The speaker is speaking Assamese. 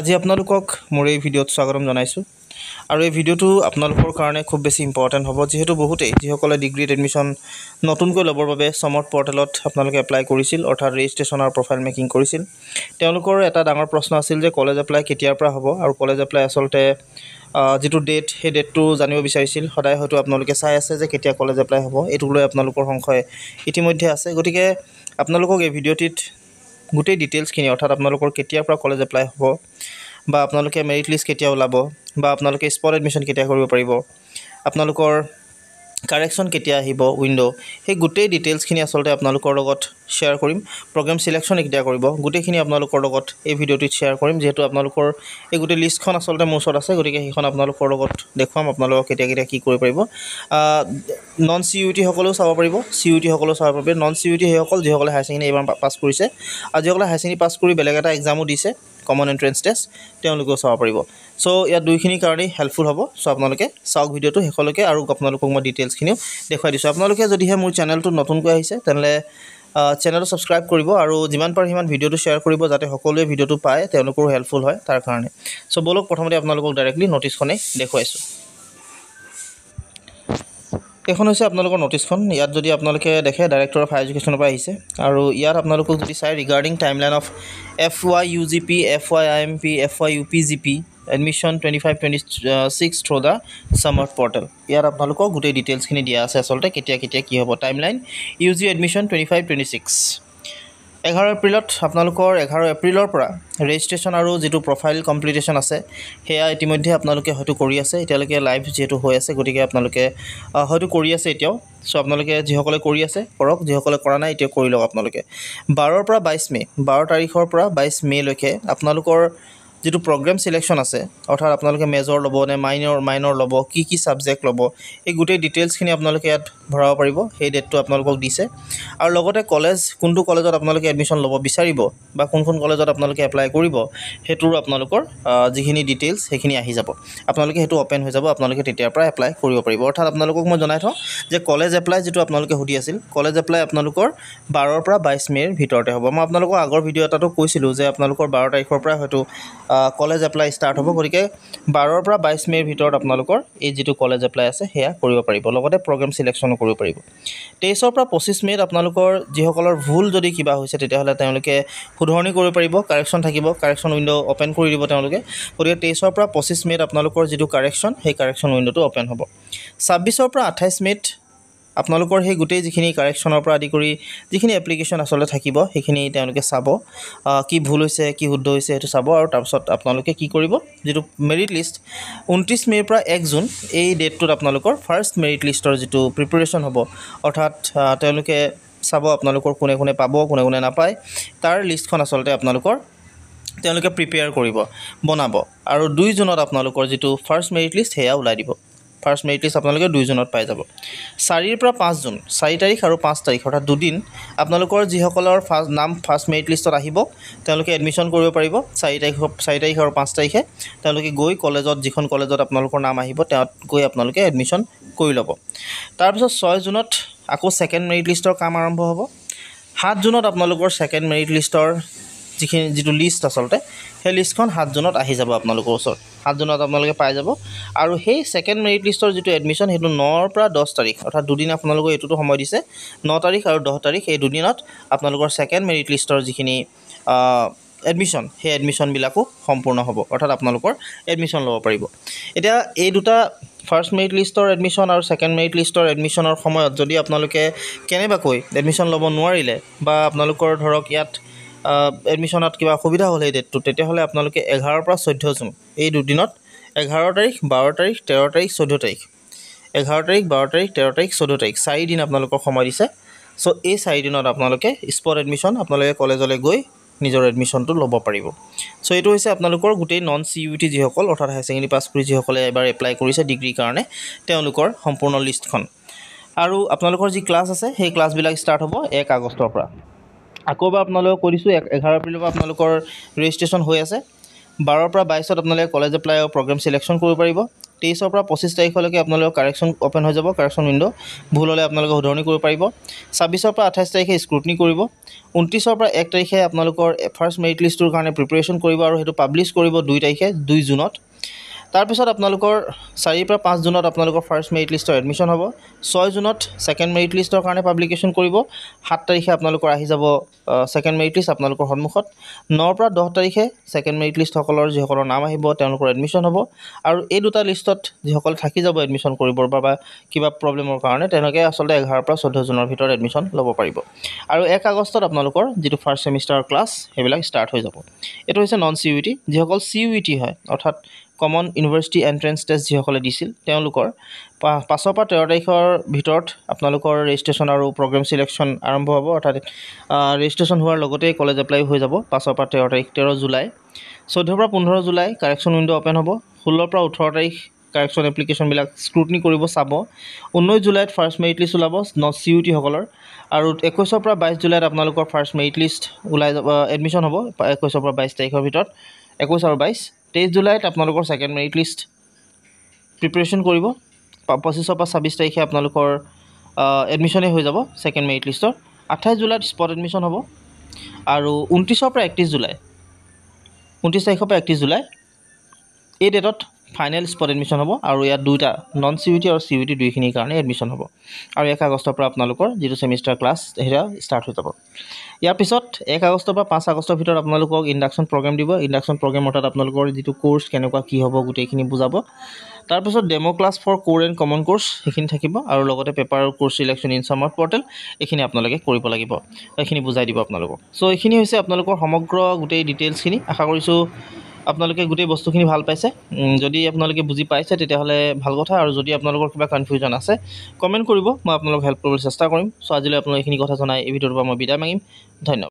আজি আপোনালোকক মোৰ এই ভিডিঅ'ত স্বাগতম জনাইছোঁ আৰু এই ভিডিঅ'টো আপোনালোকৰ কাৰণে খুব বেছি ইম্পৰ্টেণ্ট হ'ব যেহেতু বহুতেই যিসকলে ডিগ্ৰীত এডমিশ্যন নতুনকৈ ল'বৰ বাবে সমৰ্থ পৰ্টেলত আপোনালোকে এপ্লাই কৰিছিল অৰ্থাৎ ৰেজিষ্ট্ৰেশ্যন আৰু প্ৰফাইল মেকিং কৰিছিল তেওঁলোকৰ এটা ডাঙৰ প্ৰশ্ন আছিল যে কলেজ এপ্লাই কেতিয়াৰ পৰা হ'ব আৰু কলেজ এপ্লাই আচলতে যেটো ডেট সেই ডেটটো জানিব বিচাৰিছিল সদায় হয়তো আপোনালোকে চাই আছে যে কেতিয়া কলেজ এপ্লাই হ'ব এইটো লৈ আপোনালোকৰ সংশয় ইতিমধ্যে আছে গতিকে আপোনালোকক এই ভিডিঅ'টিত গোটেই ডিটেইলছখিনি অৰ্থাৎ আপোনালোকৰ কেতিয়াৰ পৰা কলেজ এপ্লাই হ'ব বা আপোনালোকে মেৰিট লিষ্ট কেতিয়া ওলাব বা আপোনালোকে স্পট এডমিশ্যন কেতিয়া কৰিব পাৰিব আপোনালোকৰ কাৰেকশ্যন কেতিয়া আহিব উইন্ডো সেই গোটেই ডিটেইলছখিনি আচলতে আপোনালোকৰ লগত শ্বেয়াৰ কৰিম প্ৰগ্ৰাম সিলেকশ্যন কেতিয়া কৰিব গোটেইখিনি আপোনালোকৰ লগত এই ভিডিঅ'টিত শ্বেয়াৰ কৰিম যেহেতু আপোনালোকৰ এই গোটেই লিষ্টখন আচলতে মোৰ ওচৰত আছে গতিকে সেইখন আপোনালোকৰ লগত দেখুৱাম আপোনালোকক কেতিয়া কেতিয়া কি কৰিব পাৰিব নন সিইউটি সকলেও চাব পাৰিব সিইউটি সকলেও চাব পাৰিব নন সিইউটি সেইসকল যিসকলে হায়াৰ ছেকেণ্ডেৰী এইবাৰ পাছ কৰিছে আৰু যিসকলে হায়াৰ ছেকেণ্ডেৰী পাছ কৰি বেলেগ এটা এক্সামো দিছে কমন এন্ট্ৰেন্স টেষ্ট তেওঁলোকেও চাব পাৰিব সো ইয়াত দুইখিনি কাৰণেই হেল্পফুল হ'ব সো আপোনালোকে চাওক ভিডিঅ'টো শেষলৈকে আৰু আপোনালোকক মই ডিটেইলছখিনিও দেখুৱাই দিছোঁ আপোনালোকে যদিহে মোৰ চেনেলটো নতুনকৈ আহিছে তেনেহ'লে চেনেলটো ছাবস্ক্ৰাইব কৰিব আৰু যিমান পাৰে সিমান ভিডিঅ'টো শ্বেয়াৰ কৰিব যাতে সকলোৱে ভিডিঅ'টো পায় তেওঁলোকৰো হেল্পফুল হয় তাৰ কাৰণে সো বলক প্ৰথমতে আপোনালোকক ডাইৰেক্টলি ন'টিছখনেই দেখুৱাইছোঁ এখন হৈছে আপোনালোকৰ ন'টিছখন ইয়াত যদি আপোনালোকে দেখে ডাইৰেক্টৰ অফ হায়াৰ এডুকেশ্যনৰ পৰা আহিছে আৰু ইয়াত আপোনালোকক যদি চাই regarding timeline of FYUGP FYIMP FYUPGP admission 25-26 through the সমৰ্থ পৰ্টেল ইয়াত আপোনালোকক গোটেই ডিটেইলছখিনি দিয়া আছে আচলতে কেতিয়া কেতিয়া কি হ'ব টাইমলাইন UG এডমিশ্যন 25-26 11 এপ্ৰিলত আপোনালোকৰ 11 এপ্ৰিলৰ পৰা ৰেজিষ্ট্ৰেশ্যন আৰু যেটো প্ৰফাইল কমপ্লিটেশ্যন আছে হেয়া ইতিমধ্যে আপোনালোকে হয়তো কৰি আছে এতিয়ালৈকে লাইভ যেটো হৈ আছে গতিকে আপোনালোকে হয়তো কৰি আছে এতিয়াও সো আপোনালোকে যিসকলে কৰি আছে কৰক যিসকলে কৰা নাই এতিয়া কৰি লওক আপোনালোকে 12 পৰা 22 মে 12 তাৰিখৰ পৰা 22 মে লৈকে আপোনালোকৰ যেটো প্ৰগ্ৰাম সিলেকশ্যন আছে অৰ্থাৎ আপোনালোকে মেজৰ ল'ব নে মাইনৰ ল'ব কি সাবজেক্ট ল'ব এই গোটেই ডিটেইলছখিনি আপোনালোকে ইয়াত ভৰাব পাৰিব সেই ডেটটো আপোনালোকক দিছে আৰু লগতে কলেজ কোনটো কলেজত আপোনালোকে এডমিশ্যন ল'ব বিচাৰিব বা কোন কলেজত আপোনালোকে এপ্লাই কৰিব হেতুৰ আপোনালোকৰ যিখিনি ডিটেইলছ সেইখিনি আহি যাব আপোনালোকে হেতু ওপেন হৈ যাব আপোনালোকে তেতিয়াৰ পৰা এপ্লাই কৰিব পাৰিব অৰ্থাৎ আপোনালোকক মই জনাই থওঁ যে কলেজ এপ্লাই যেটো আপোনালোকে হুদি আছিল কলেজ এপ্লাই আপোনালোকৰ 12 পৰা 22 মেৰ ভিতৰতে হ'ব মই আপোনালোকক আগৰ ভিডিঅ' এটাটো কৈছিলো যে আপোনালোকৰ 12 তাৰিখৰ পৰা হয়তো কলেজ এপ্লাই ষ্টাৰ্ট হ'ব গতিকে 12 পৰা 22 মেৰ ভিতৰত আপোনালোকৰ এই যেটো কলেজ এপ্লাই আছে হেয়া কৰিব পাৰিব লগতে প্ৰগ্ৰাম সিলেকশ্যনো কৰিব পাৰিব 23 পৰা 25 মেত আপোনালোকৰ যিসকলৰ ভুল যদি কিবা হৈছে তেতিয়াহলে তেওঁলোকে শুধৰণি কৰিব পাৰিব কাৰেকশ্যন থাকিব কাৰেকশ্যন উইন্ডো ওপেন কৰি দিব তেওঁলোকে গতিকে 23 পৰা 25 মেত আপোনালোকৰ যেটো কাৰেকশ্যন সেই কাৰেকশ্যন উইন্ডোটো ওপেন হ'ব 26 পৰা 28 মেত আপোনালোকৰ সেই গোটেই যিখিনি কাৰেকশ্যনৰ পৰা আদি কৰি যিখিনি এপ্লিকেশ্যন আসলে থাকিব সেইখিনি তেওঁলোকে চাব কি ভুল হৈছে কি শুদ্ধ হৈছে এটো চাব আৰু তাৰপিছত আপোনালোকে কি কৰিব যেটো মেৰিট লিষ্ট 29 মেৰ পৰা 1 জুন এই ডেটটোত আপোনালোকৰ ফাৰ্স্ট মেৰিট লিষ্টৰ যেটো প্ৰিপাৰেচন হ'ব অৰ্থাৎ তেওঁলোকে চাব আপোনালোকৰ কোনে পাব কোনে নাপায় তাৰ লিষ্টখন আসলে আপোনালোকৰ তেওঁলোকে প্ৰিপেয়াৰ কৰিব বনাব আৰু 2 জুনত আপোনালোকৰ যেটো ফাৰ্স্ট মেৰিট লিষ্ট হেয়া উলাই দিব ফাৰ্স্ট মেৰিট লিষ্ট আপোনালোকে 2 জুনত পাই যাব 4 পৰা 5 জুন 4 তাৰিখ আৰু 5 তাৰিখ অৰ্থাৎ দুদিন আপোনালোকৰ যিসকলৰ নাম ফাৰ্স্ট মেৰিট লিষ্টত আহিব তেওঁলোকে এডমিশ্যন কৰিব পাৰিব 4 তাৰিখ আৰু 5 তাৰিখে তেওঁলোকে গৈ কলেজত যিখন কলেজত আপোনালোকৰ নাম আহিব তাত গৈ আপোনালোকে এডমিশ্যন কৰি ল'ব তাৰ পিছত 6 জুনত আকৌ সেকেন্ড মেৰিট লিষ্টৰ কাম আৰম্ভ হ'ব 7 জুনত আপোনালোকৰ সেকেন্ড মেৰিট লিষ্টৰ যেটো লিষ্ট আসলে সেই লিষ্টখন 7 জুনত আহি যাব আপোনালোকৰ ওচৰত 7 জুনত আপোনালোকে পাই যাব আৰু সেই সেকেন্ড মেৰিট লিষ্টৰ যেটো এডমিশ্যন হেতু 9 পৰা 10 তাৰিখ অৰ্থাৎ দুদিন আপোনালোকে এটোটো সময় দিছে 9 তাৰিখ আৰু 10 তাৰিখ এই দুদিনত আপোনালোকৰ সেকেন্ড মেৰিট লিষ্টৰ যিখিনি এডমিশ্যন সেই এডমিশ্যন বিলাকো সম্পূৰ্ণ হ'ব অৰ্থাৎ আপোনালোকৰ এডমিশ্যন ল'ব পাৰিব এতিয়া এই দুটা ফাৰ্স্ট মেৰিট লিষ্টৰ এডমিশ্যন আৰু সেকেন্ড মেৰিট লিষ্টৰ এডমিশ্যনৰ সময়ত যদি আপোনালোকে কেনেবাকৈ এডমিশ্যন ল'ব নোৱাৰিলে বা আপোনালোকৰ ধৰক ইয়াত এডমিশ্যনত কিবা অসুবিধা হ'ল এই ডেটটো তেতিয়াহলে আপোনালোকে 11 পৰা 14 জুন এই দুদিনত 11 তাৰিখ 12 তাৰিখ 13 তাৰিখ 14 তাৰিখ 11 তাৰিখ 12 তাৰিখ 13 তাৰিখ 14 তাৰিখ 4 দিন আপোনালোকৰ সময় দিছে সো এই 4 দিনত আপোনালোকে স্পট এডমিশ্যন আপোনালোকে কলেজলৈ গৈ নিজৰ এডমিশ্যনটো ল'ব পাৰিব সো এটো হৈছে আপোনালোকৰ গোটেই নন সিইউটি যিসকল অৰ্থাৎ হায়াৰ ছেকেণ্ডেৰী পাছ কৰি যিসকলে এবাৰ এপ্লাই কৰিছে ডিগ্ৰীৰ কাৰণে তেওঁলোকৰ সম্পূৰ্ণ লিষ্টখন আৰু আপোনালোকৰ যি ক্লাছ আছে সেই ক্লাছবিলাক ষ্টাৰ্ট হ'ব 1 আগষ্টৰ পৰা আকৌবা আপোনালোকক কৈ দিছোঁ 11 এপ্ৰিলৰ পৰা আপোনালোকৰ ৰেজিষ্ট্ৰেশ্যন হৈ আছে 12 পৰা 22ত আপোনালোকে কলেজ এপ্লাই আৰু প্ৰগ্ৰাম সিলেকশ্যন কৰিব পাৰিব 23 পৰা 25 তাৰিখলৈকে আপোনালোকৰ কাৰেকশ্যন অ'পেন হৈ যাব, কাৰেকশ্যন উইণ্ড' ভুল হ'লে আপোনালোকে শুধৰণি কৰিব পাৰিব। 26 পৰা 28 তাৰিখে স্ক্ৰুটনি কৰিব। 29 পৰা 1 তাৰিখে আপোনালোকৰ ফাৰ্ষ্ট মেৰিট লিষ্টটোৰ কাৰণে প্ৰিপেৰেশ্যন কৰিব আৰু সেইটো পাব্লিছ কৰিব 2 তাৰিখে 2 জুনত। তাৰপিছত আপোনালোকৰ 4 পৰা 5 জুনত আপোনালোকৰ ফাৰ্ষ্ট মেৰিট লিষ্টৰ এডমিশ্যন হ'ব। 6 জুনত ছেকেণ্ড মেৰিট লিষ্টৰ কাৰণে পাব্লিকেশ্যন কৰিব। 7 তাৰিখে আপোনালোকৰ আহি যাব ছেকেণ্ড মেৰিট লিষ্ট আপোনালোকৰ সন্মুখত। 9 পৰা 10 তাৰিখে ছেকেণ্ড মেৰিট লিষ্টসকলৰ যিসকলৰ নাম আহিব তেওঁলোকৰ এডমিশ্যন হ'ব। আৰু এই দুটা লিষ্টত যিসকল থাকি যাব এডমিশ্যন কৰিবৰ বা কিবা প্ৰব্লেমৰ কাৰণে তেওঁলোকে আচলতে 11 পৰা 14 জুনৰ ভিতৰত এডমিশ্যন ল'ব পাৰিব। আৰু 1 আগষ্টত আপোনালোকৰ যিটো ফাৰ্ষ্ট ছেমিষ্টাৰৰ ক্লাছ সেইবিলাক ষ্টাৰ্ট হৈ যাব। এইটো হৈছে নন CUET। যিসকল CUET হয় অৰ্থাৎ কমন ইউনিভাৰ্চিটি এণ্ট্ৰেঞ্চ টেষ্ট যিসকলে দিছিল তেওঁলোকৰ 5 পৰা 13 তাৰিখৰ ভিতৰত আপোনালোকৰ ৰেজিষ্ট্ৰেশ্যন আৰু প্ৰগ্ৰেম ছিলেকশ্যন আৰম্ভ হ'ব। অৰ্থাৎ ৰেজিষ্ট্ৰেশ্যন হোৱাৰ লগতেই কলেজ এপ্লাই হৈ যাব 5 পৰা 13 জুলাই। 14 পৰা 15 জুলাই কাৰেকশ্যন উইণ্ড' অ'পেন হ'ব। 16 পৰা 18 তাৰিখ কাৰেকশ্যন এপ্লিকেশ্যনবিলাক স্ক্ৰুটনি কৰিব চাব। 19 জুলাইত ফাৰ্ষ্ট মেৰিট লিষ্ট ওলাব নন CUET সকলৰ। আৰু 21 পৰা 22 জুলাইত আপোনালোকৰ ফাৰ্ষ্ট মেৰিট লিষ্ট ওলাই যাব, এডমিশ্যন হ'ব 21 পৰা 22 তাৰিখৰ ভিতৰত, 21 আৰু 22। 23 জুলাইত আপোনালোকৰ ছেকেণ্ড মেৰিট লিষ্ট প্ৰিপেৰেশ্যন কৰিব। 25 পৰা 26 তাৰিখে আপোনালোকৰ এডমিশ্যনেই হৈ যাব ছেকেণ্ড মেৰিট লিষ্টৰ। 28 জুলাইত স্পট এডমিশ্যন হ'ব। আৰু 29 পৰা 31 জুলাই, 29 তাৰিখৰ পৰা 31 জুলাই এই ডেটত ফাইনেল স্পট এডমিশ্যন হ'ব। আৰু ইয়াত দুটা নন CUET আৰু CUET দুইখিনিৰ কাৰণে এডমিশ্যন হ'ব। আৰু 1 আগষ্টৰ পৰা আপোনালোকৰ যিটো ছেমিষ্টাৰ ক্লাছ সেয়া ষ্টাৰ্ট হৈ যাব। ইয়াৰ পিছত 1 আগষ্টৰ পৰা 5 আগষ্টৰ ভিতৰত আপোনালোকক ইণ্ডাকশ্যন প্ৰগ্ৰেম দিব। ইণ্ডাকশ্যন প্ৰগ্ৰেম অৰ্থাৎ আপোনালোকৰ যিটো কোৰ্চ কেনেকুৱা কি হ'ব গোটেইখিনি বুজাব। তাৰপিছত demo' class for core and common course সেইখিনি থাকিব। আৰু লগতে paper course selection in smart portal এইখিনি আপোনালোকে কৰিব লাগিব, এইখিনি বুজাই দিব আপোনালোকক। চ' এইখিনি হৈছে আপোনালোকৰ সমগ্ৰ গোটেই ডিটেইলছখিনি। আশা কৰিছোঁ আপোনালোকে গোটেই বস্তুখিনি ভাল পাইছে। যদি আপোনালোকে বুজি পাইছে তেতিয়াহ'লে ভাল কথা, আৰু যদি আপোনালোকৰ কিবা কনফিউজন আছে কমেণ্ট কৰিব, মই আপোনালোকক হেল্প কৰিবলৈ চেষ্টা কৰিম। চ' আজিলৈ আপোনালোক এইখিনি কথা জনাই এই ভিডিঅ'টোৰ পৰা মই বিদায় মাগিম। ধন্যবাদ।